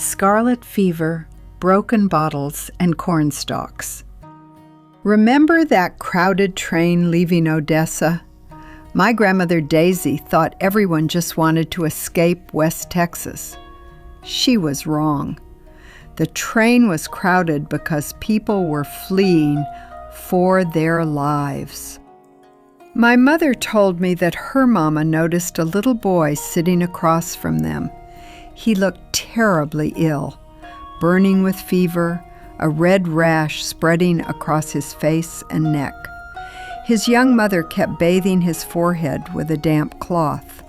Scarlet fever, broken bottles, and corn stalks. Remember that crowded train leaving Odessa? My grandmother Daisy thought everyone just wanted to escape West Texas. She was wrong. The train was crowded because people were fleeing for their lives. My mother told me that her mama noticed a little boy sitting across from them. He looked terribly ill, burning with fever, a red rash spreading across his face and neck. His young mother kept bathing his forehead with a damp cloth.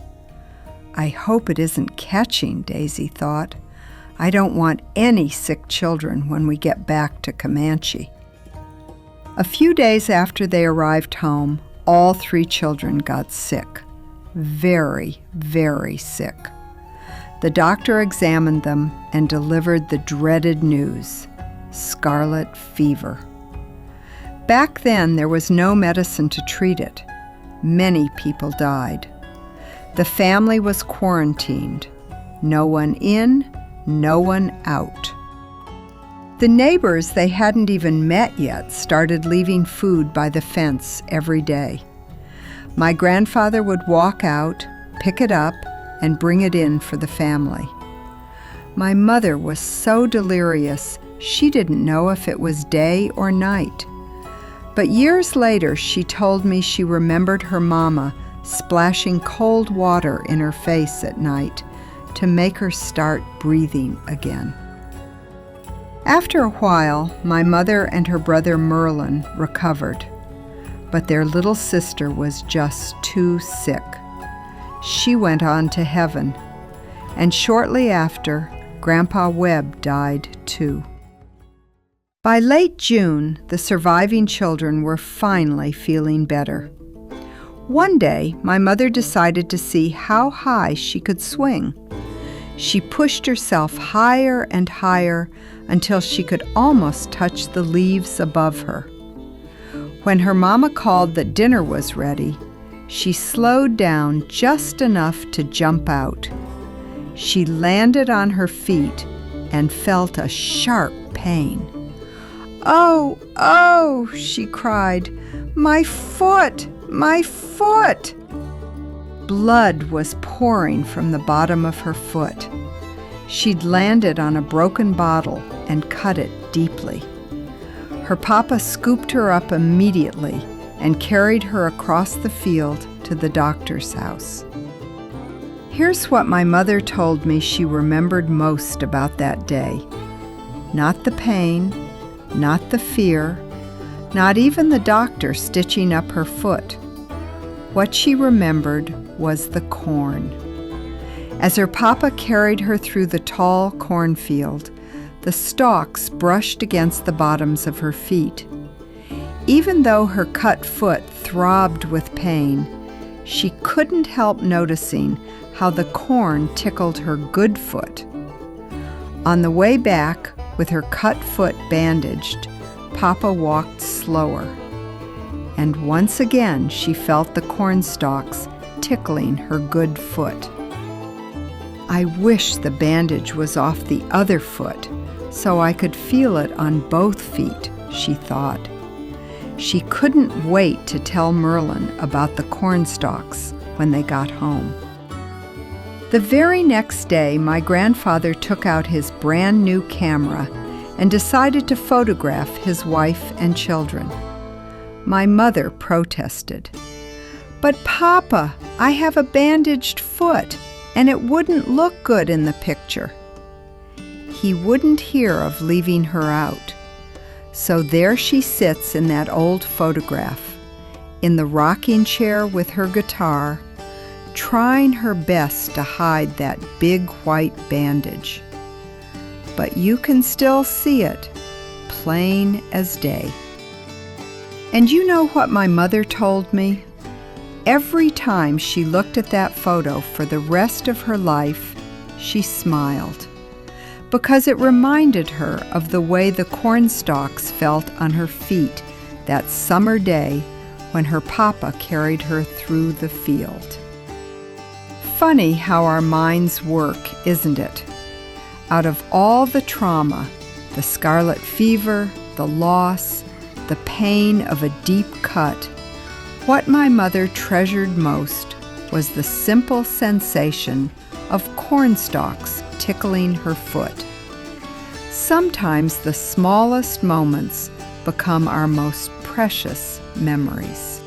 I hope it isn't catching, Daisy thought. I don't want any sick children when we get back to Comanche. A few days after they arrived home, all 3 children got sick. Very, very sick. The doctor examined them and delivered the dreaded news: scarlet fever. Back then, there was no medicine to treat it. Many people died. The family was quarantined. No one in, no one out. The neighbors they hadn't even met yet started leaving food by the fence every day. My grandfather would walk out, pick it up, and bring it in for the family. My mother was so delirious, she didn't know if it was day or night. But years later, she told me she remembered her mama splashing cold water in her face at night to make her start breathing again. After a while, my mother and her brother Merlin recovered, but their little sister was just too sick. She went on to heaven, and shortly after, Grandpa Webb died too. By late June, the surviving children were finally feeling better. One day, my mother decided to see how high she could swing. She pushed herself higher and higher until she could almost touch the leaves above her. When her mama called that dinner was ready, she slowed down just enough to jump out. She landed on her feet and felt a sharp pain. "Oh, oh," she cried, "my foot, my foot!" Blood was pouring from the bottom of her foot. She'd landed on a broken bottle and cut it deeply. Her papa scooped her up immediately and carried her across the field to the doctor's house. Here's what my mother told me she remembered most about that day. Not the pain, not the fear, not even the doctor stitching up her foot. What she remembered was the corn. As her papa carried her through the tall cornfield, the stalks brushed against the bottoms of her feet. Even though her cut foot throbbed with pain, she couldn't help noticing how the corn tickled her good foot. On the way back, with her cut foot bandaged, Papa walked slower. And once again she felt the corn stalks tickling her good foot. I wish the bandage was off the other foot so I could feel it on both feet, she thought. She couldn't wait to tell Merlin about the corn stalks when they got home. The very next day, my grandfather took out his brand new camera and decided to photograph his wife and children. My mother protested. "But Papa, I have a bandaged foot, and it wouldn't look good in the picture." He wouldn't hear of leaving her out. So there she sits in that old photograph, in the rocking chair with her guitar, trying her best to hide that big white bandage. But you can still see it, plain as day. And you know what my mother told me? Every time she looked at that photo for the rest of her life, she smiled, because it reminded her of the way the corn stalks felt on her feet that summer day when her papa carried her through the field. Funny how our minds work, isn't it? Out of all the trauma, the scarlet fever, the loss, the pain of a deep cut, what my mother treasured most was the simple sensation of cornstalks tickling her foot. Sometimes the smallest moments become our most precious memories.